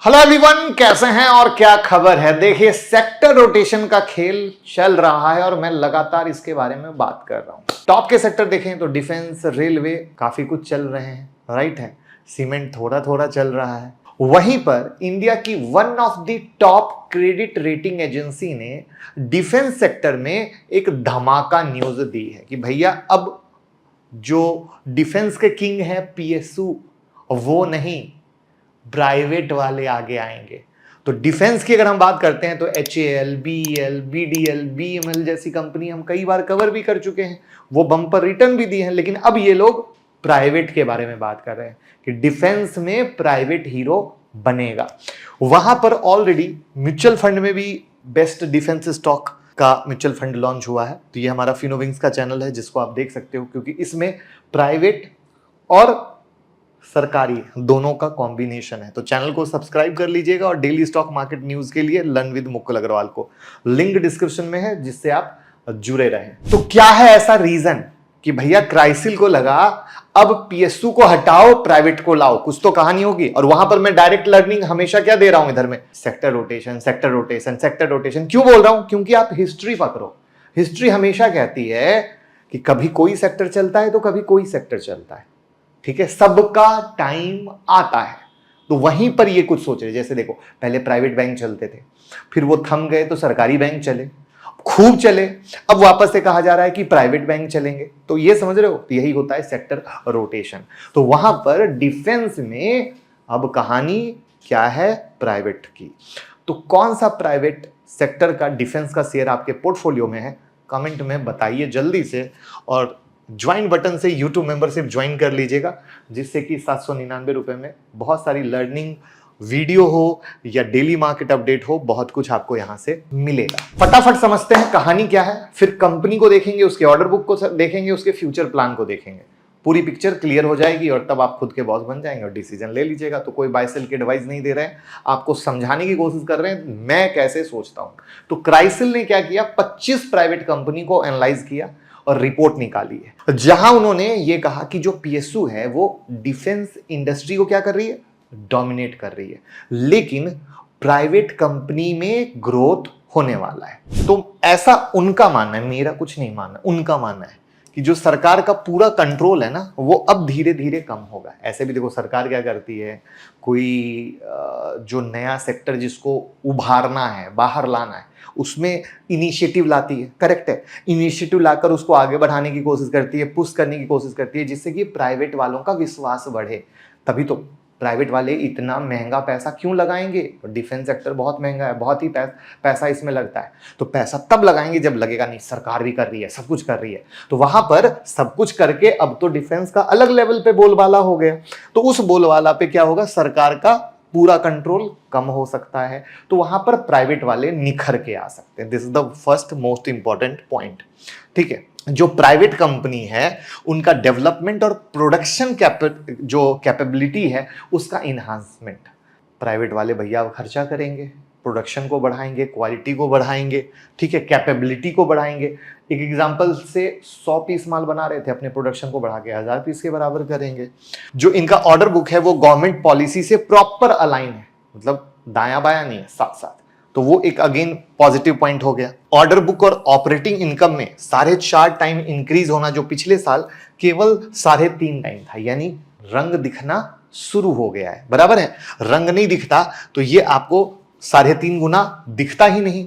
Hello everyone, कैसे हैं और क्या खबर है। देखिए, सेक्टर रोटेशन का खेल चल रहा है और मैं लगातार इसके बारे में बात कर रहा हूं। टॉप के सेक्टर देखें तो डिफेंस, रेलवे काफी कुछ चल रहे हैं, राइट है। सीमेंट थोड़ा थोड़ा चल रहा है। वहीं पर इंडिया की one of the top credit rating agency ने डिफेंस सेक्टर में एक धमाका न्यूज दी है कि भैया अब जो डिफेंस के किंग है पीएसयू, वो नहीं, प्राइवेट वाले आगे आएंगे। तो डिफेंस की अगर हम बात करते हैं तो HAL, BEL, BDL, BML जैसी कंपनी हम कई बार कवर भी कर चुके हैं, वो बम्पर रिटर्न भी दिए हैं। लेकिन अब ये लोग प्राइवेट के बारे में बात कर रहे हैं कि डिफेंस में प्राइवेट हीरो बनेगा। वहां पर ऑलरेडी म्यूचुअल फंड में भी बेस्ट डिफेंस स्टॉक का म्यूचुअल फंड लॉन्च हुआ है। तो ये हमारा फिनोविंग्स का चैनल है जिसको आप देख सकते हो, क्योंकि इसमें प्राइवेट और सरकारी दोनों का कॉम्बिनेशन है। तो चैनल को सब्सक्राइब कर लीजिएगा और डेली स्टॉक मार्केट न्यूज के लिए लर्न विद मुकुल अग्रवाल को लिंक डिस्क्रिप्शन में है, जिससे आप जुड़े रहें। तो क्या है ऐसा रीजन कि भैया क्राइसिल को लगा अब पीएसयू को हटाओ, प्राइवेट को लाओ, कुछ तो कहानी होगी। और वहां पर मैं डायरेक्ट लर्निंग हमेशा क्या दे रहा हूं इधर में, sector rotation, sector rotation, sector rotation. क्यों बोल रहा हूं? क्योंकि आप हिस्ट्री पकड़ो। हिस्ट्री हमेशा कहती है कि कभी कोई सेक्टर चलता है तो कभी कोई सेक्टर चलता है, ठीक है। सबका टाइम आता है। तो वहीं पर ये कुछ सोच रहे, जैसे देखो, पहले प्राइवेट बैंक चलते थे, फिर वो थम गए तो सरकारी बैंक चले, खूब चले, अब वापस से कहा जा रहा है कि प्राइवेट बैंक चलेंगे। तो ये समझ रहे हो, तो यही होता है सेक्टर रोटेशन। तो वहां पर डिफेंस में अब कहानी क्या है, प्राइवेट की। तो कौन सा प्राइवेट सेक्टर का डिफेंस का शेयर आपके पोर्टफोलियो में है, कमेंट में बताइए जल्दी से। और ज्वाइन बटन से यूट्यूब मेंबरशिप ज्वाइन कर लीजिएगा, जिससे कि 799 रुपए में बहुत सारी लर्निंग वीडियो हो या डेली मार्केट अपडेट हो, बहुत कुछ आपको यहां से मिलेगा। फटाफट समझते हैं कहानी क्या है, फिर कंपनी को देखेंगे, उसके ऑर्डर बुक को देखेंगे, उसके फ्यूचर प्लान को देखेंगे। पूरी पिक्चर क्लियर हो जाएगी और तब आप खुद के बॉस बन जाएंगे और डिसीजन ले लीजिएगा। तो कोई बाय सेल की एडवाइस नहीं दे रहे हैं, आपको समझाने की कोशिश कर रहे हैं मैं कैसे सोचता हूं। तो क्राइसिल ने क्या किया, 25 प्राइवेट कंपनी को एनालाइज किया और रिपोर्ट निकाली है, जहां उन्होंने ये कहा कि जो पीएसयू है वो डिफेंस इंडस्ट्री को क्या कर रही है, डोमिनेट कर रही है, लेकिन प्राइवेट कंपनी में ग्रोथ होने वाला है। तो ऐसा उनका मानना है, मेरा कुछ नहीं मानना, उनका मानना है कि जो सरकार का पूरा कंट्रोल है ना, वो अब धीरे धीरे कम होगा। ऐसे भी देखो सरकार क्या करती है, कोई जो नया सेक्टर जिसको उभारना है, बाहर लाना है, उसमें इनिशिएटिव लाती है, करेक्ट है। इनिशिएटिव लाकर उसको आगे बढ़ाने की कोशिश करती है, पुश करने की कोशिश करती है, जिससे कि प्राइवेट वालों का विश्वास बढ़े। तभी तो प्राइवेट वाले इतना महंगा पैसा क्यों लगाएंगे, डिफेंस सेक्टर बहुत महंगा है, बहुत ही पैसा इसमें लगता है। तो पैसा तब लगाएंगे जब लगेगा नहीं सरकार भी कर रही है, सब कुछ कर रही है। तो वहां पर सब कुछ करके अब तो डिफेंस का अलग लेवल पे बोलबाला हो गया। तो उस बोलबाला पे क्या होगा, सरकार का पूरा कंट्रोल कम हो सकता है। तो वहां पर प्राइवेट वाले निखर के आ सकते हैं। This is the first most important point, ठीक है। जो प्राइवेट कंपनी है उनका डेवलपमेंट और प्रोडक्शन जो कैपेबिलिटी है उसका इन्हांसमेंट, प्राइवेट वाले भैया खर्चा करेंगे, प्रोडक्शन को बढ़ाएंगे, क्वालिटी को बढ़ाएंगे, ठीक है, कैपेबिलिटी को बढ़ाएंगे। एक एग्जांपल से 100 पीस माल बना रहे थे, अपने प्रोडक्शन को बढ़ा के 1000 पीस के बराबर करेंगे। जो इनका ऑर्डर बुक है वो गवर्नमेंट पॉलिसी से प्रॉपर अलाइन है, मतलब दायां बायां नहीं है, साथ साथ। तो वो एक अगेन पॉजिटिव पॉइंट हो गया। ऑर्डर बुक और ऑपरेटिंग इनकम में 4.5 टाइम इंक्रीज होना, जो पिछले साल केवल 3.5 टाइम था, यानी रंग दिखना शुरू हो गया है। बराबर है, रंग नहीं दिखता तो ये आपको 3.5 गुना दिखता ही नहीं।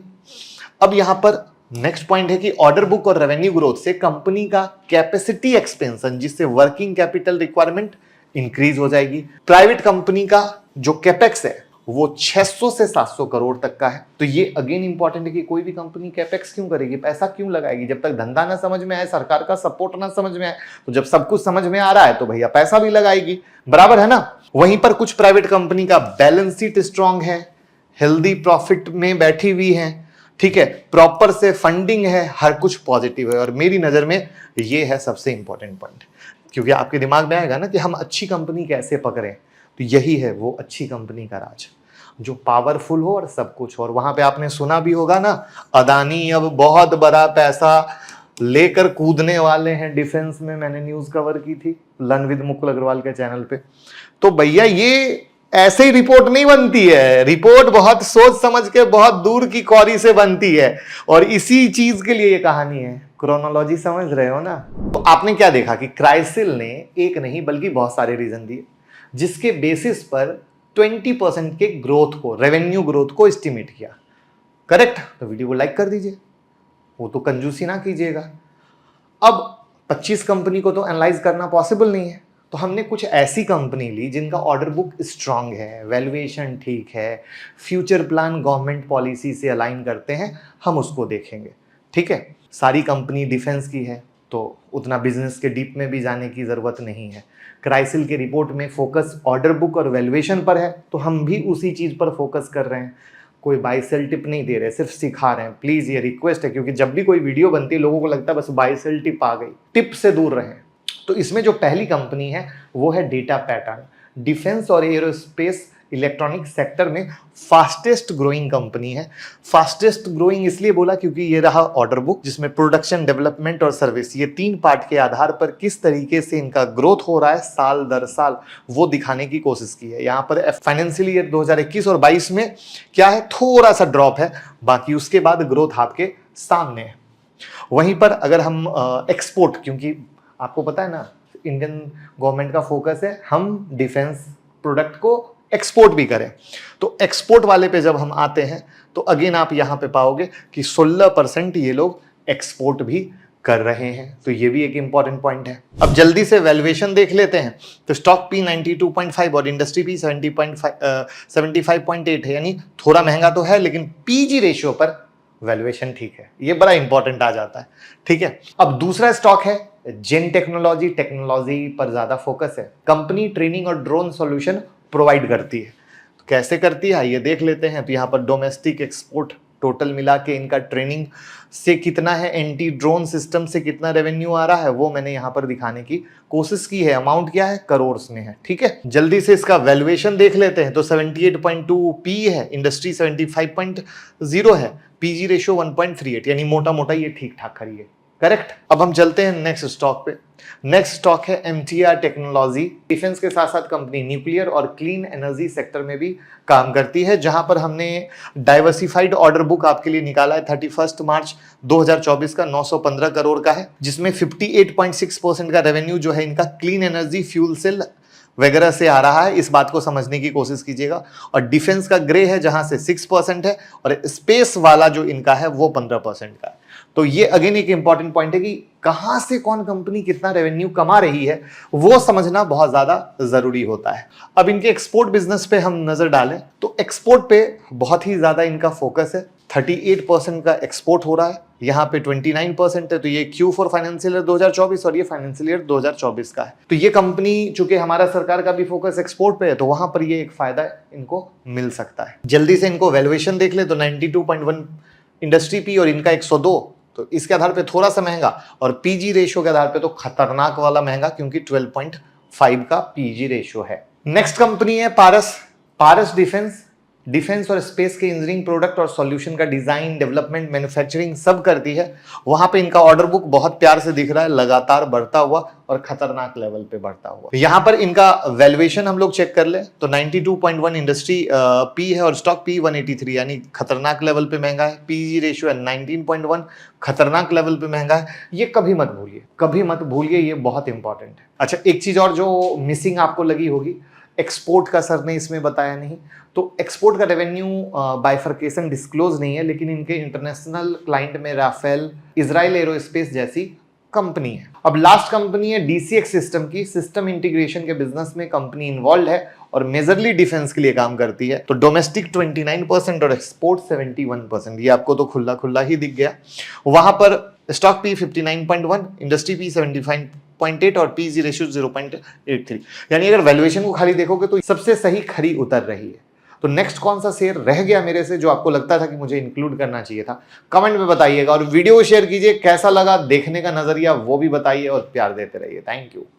अब यहां पर नेक्स्ट पॉइंट है कि ऑर्डर बुक और रेवेन्यू ग्रोथ से कंपनी का कैपेसिटी एक्सपेंशन, जिससे वर्किंग कैपिटल रिक्वायरमेंट इंक्रीज हो जाएगी। प्राइवेट कंपनी का जो कैपेक्स है वो 600 से 700 करोड़ तक का है। तो ये अगेन इंपॉर्टेंट है कि कोई भी कंपनी कैपेक्स क्यों करेगी, पैसा क्यों लगाएगी, जब तक धंधा ना समझ में आए, सरकार का सपोर्ट ना समझ में आए। तो जब सब कुछ समझ में आ रहा है तो भैया पैसा भी लगाएगी, बराबर है ना। वहीं पर कुछ प्राइवेट कंपनी का बैलेंस शीट स्ट्रांग है, हेल्दी प्रॉफिट में बैठी हुई है, ठीक है, प्रॉपर से फंडिंग है, हर कुछ पॉजिटिव है। और मेरी नजर में ये है सबसे इंपॉर्टेंट पॉइंट, क्योंकि आपके दिमाग में आएगा ना कि हम अच्छी कंपनी कैसे पकड़ें। तो यही है वो अच्छी कंपनी का राज, जो पावरफुल हो और सब कुछ हो। और वहां पे आपने सुना भी होगा ना, अदानी अब बहुत बड़ा पैसा लेकर कूदने वाले हैं डिफेंस में। मैंने न्यूज कवर की थी लर्न विद मुकुल अग्रवाल के चैनल पे। तो भैया ये ऐसे ही रिपोर्ट नहीं बनती है, रिपोर्ट बहुत सोच समझ के बहुत दूर की कौरी से बनती है, और इसी चीज के लिए ये कहानी है। क्रोनोलॉजी समझ रहे हो ना? तो आपने क्या देखा कि क्राइसिल ने एक नहीं बल्कि बहुत सारे रीजन दिए जिसके बेसिस पर 20% के ग्रोथ को, रेवेन्यू ग्रोथ को एस्टिमेट किया। करेक्ट? तो वीडियो को लाइक कर दीजिए, वो तो कंजूसी ना कीजिएगा। अब 25 कंपनी को तो एनालाइज करना पॉसिबल नहीं है, तो हमने कुछ ऐसी कंपनी ली जिनका ऑर्डर बुक स्ट्रांग है, वैल्यूएशन ठीक है, फ्यूचर प्लान गवर्नमेंट पॉलिसी से अलाइन करते हैं, हम उसको देखेंगे। ठीक है? सारी कंपनी डिफेंस की है तो उतना बिजनेस के डीप में भी जाने की ज़रूरत नहीं है। क्राइसिल के रिपोर्ट में फोकस ऑर्डर बुक और वैल्यूएशन पर है, तो हम भी उसी चीज़ पर फोकस कर रहे हैं। कोई बाई सेल टिप नहीं दे रहे, सिर्फ सिखा रहे हैं। प्लीज़ ये रिक्वेस्ट है, क्योंकि जब भी कोई वीडियो बनती है लोगों को लगता है बस बाई सेल टिप आ गई, टिप से दूर रहें। तो इसमें जो पहली कंपनी है वो है डेटा पैटर्न। डिफेंस और एरोस्पेस इलेक्ट्रॉनिक सेक्टर में फास्टेस्ट ग्रोइंग कंपनी है। फास्टेस्ट ग्रोइंग इसलिए बोला क्योंकि ये रहा ऑर्डर बुक जिसमें प्रोडक्शन, डेवलपमेंट और सर्विस, ये 3 पार्ट के आधार पर किस तरीके से इनका ग्रोथ हो रहा है साल दर साल, वो दिखाने की कोशिश की है। यहाँ पर फाइनेंशियल ईयर 2021 और 22 में क्या है, थोड़ा सा ड्रॉप है, बाकी उसके बाद ग्रोथ आपके सामने है। वहीं पर अगर हम एक्सपोर्ट, क्योंकि आपको पता है ना इंडियन गवर्नमेंट का फोकस है हम डिफेंस प्रोडक्ट को एक्सपोर्ट भी करें, तो एक्सपोर्ट वाले पे जब हम आते हैं तो अगेन आप यहां पे पाओगे कि 16% ये लोग एक्सपोर्ट भी कर रहे हैं, तो ये भी एक इंपॉर्टेंट पॉइंट है। अब जल्दी से वैल्यूएशन देख लेते हैं। तो स्टॉक पी 92.5 और इंडस्ट्री पी 75.8 है, यानी थोड़ा महंगा तो है लेकिन पीजी रेशियो पर वैल्यूएशन ठीक है, ये बड़ा इंपॉर्टेंट आ जाता है। ठीक है? अब दूसरा स्टॉक है जेन टेक्नोलॉजी। टेक्नोलॉजी पर ज्यादा फोकस है। कंपनी ट्रेनिंग और ड्रोन सॉल्यूशन प्रोवाइड करती है। तो कैसे करती है ये देख लेते हैं। तो यहाँ पर डोमेस्टिक, एक्सपोर्ट, टोटल मिला के इनका ट्रेनिंग से कितना है, एंटी ड्रोन सिस्टम से कितना रेवेन्यू आ रहा है, वो मैंने यहाँ पर दिखाने की कोशिश की है। अमाउंट क्या है, करोड़ में है। ठीक है? जल्दी से इसका वैल्यूएशन देख लेते हैं। तो 78.2 पी है, इंडस्ट्री 75.0 है, पीजी रेशियो 1.38, यानी मोटा मोटा ये ठीक ठाक खड़ी है। करेक्ट? अब हम चलते हैं नेक्स्ट स्टॉक पे। नेक्स्ट स्टॉक है एमटीआर टेक्नोलॉजी। डिफेंस के साथ साथ कंपनी न्यूक्लियर और क्लीन एनर्जी सेक्टर में भी काम करती है, जहां पर हमने डाइवर्सिफाइड ऑर्डर बुक आपके लिए निकाला है 31 मार्च 2024 का 915 करोड़ का है, जिसमें 58.6% का रेवेन्यू जो है इनका क्लीन एनर्जी, फ्यूल सेल वगैरह से आ रहा है। इस बात को समझने की कोशिश कीजिएगा। और डिफेंस का ग्रे है जहां से 6% है, और स्पेस वाला जो इनका है वो 15% का है। तो ये अगेन एक इंपॉर्टेंट पॉइंट है कि कहां से कौन कंपनी कितना रेवेन्यू कमा रही है वो समझना बहुत ज्यादा जरूरी होता है। अब इनके एक्सपोर्ट बिजनेस पे हम नजर डालें तो एक्सपोर्ट पे बहुत ही ज्यादा इनका फोकस है। 38% का एक्सपोर्ट हो रहा है, यहाँ पे 29% है। तो ये Q4 फाइनेंशियल ईयर 2024 और ये फाइनेंशियल ईयर 2024 का है। तो ये कंपनी, चूंकि हमारा सरकार का भी फोकस एक्सपोर्ट पे है, तो वहां पर ये एक फायदा इनको मिल सकता है। जल्दी से इनको वैल्यूएशन देख ले तो 92.1 इंडस्ट्री पी और इनका 102, तो इसके आधार पे थोड़ा सा महंगा, और पीजी रेशियो के आधार पे तो खतरनाक वाला महंगा, क्योंकि 12.5 का पीजी रेशियो है। नेक्स्ट कंपनी है पारस। पारस डिफेंस और स्पेस के इंजीनियरिंग, प्रोडक्ट और सॉल्यूशन का डिजाइन, डेवलपमेंट, मैन्युफैक्चरिंग सब करती है। वहां पे इनका ऑर्डर बुक बहुत प्यार से दिख रहा है, लगातार बढ़ता हुआ और खतरनाक लेवल पे बढ़ता हुआ। यहां पर इनका वैल्यूएशन हम लोग चेक कर ले तो 92.1 इंडस्ट्री पी है और स्टॉक पी 183, यानी खतरनाक लेवल पे महंगा है। पीजी रेशियो है 19.1, खतरनाक लेवल पे महंगा है। ये कभी मत भूलिए, ये बहुत इंपॉर्टेंट है। अच्छा, एक चीज और जो मिसिंग आपको लगी होगी, एक्सपोर्ट का सर ने इसमें बताया नहीं। तो एक्सपोर्ट का रेवेन्यू बाइफर्केशन डिस्क्लोज नहीं है, लेकिन इनके इंटरनेशनल क्लाइंट में राफेल, इजराइल एरोस्पेस जैसी कंपनी है। अब लास्ट कंपनी है डीसीएक्स सिस्टम की। सिस्टम इंटीग्रेशन के बिजनेस में कंपनी इन्वॉल्व है और मेजरली डिफेंस के लिए काम करती है। तो डोमेस्टिक 29% और एक्सपोर्ट 71%, ये आपको तो खुला खुला ही दिख गया। वहां पर स्टॉक पी 59.1, इंडस्ट्री पी 75.8 और पीजी रेशियो 0.83, यानी अगर वैल्यूएशन को खाली देखोगे तो सबसे सही खरी उतर रही है। तो नेक्स्ट कौन सा शेयर रह गया मेरे से जो आपको लगता था कि मुझे इंक्लूड करना चाहिए था, कमेंट में बताइएगा। और वीडियो शेयर कीजिए, कैसा लगा देखने का नजरिया वो भी बताइए, और प्यार देते रहिए। Thank you.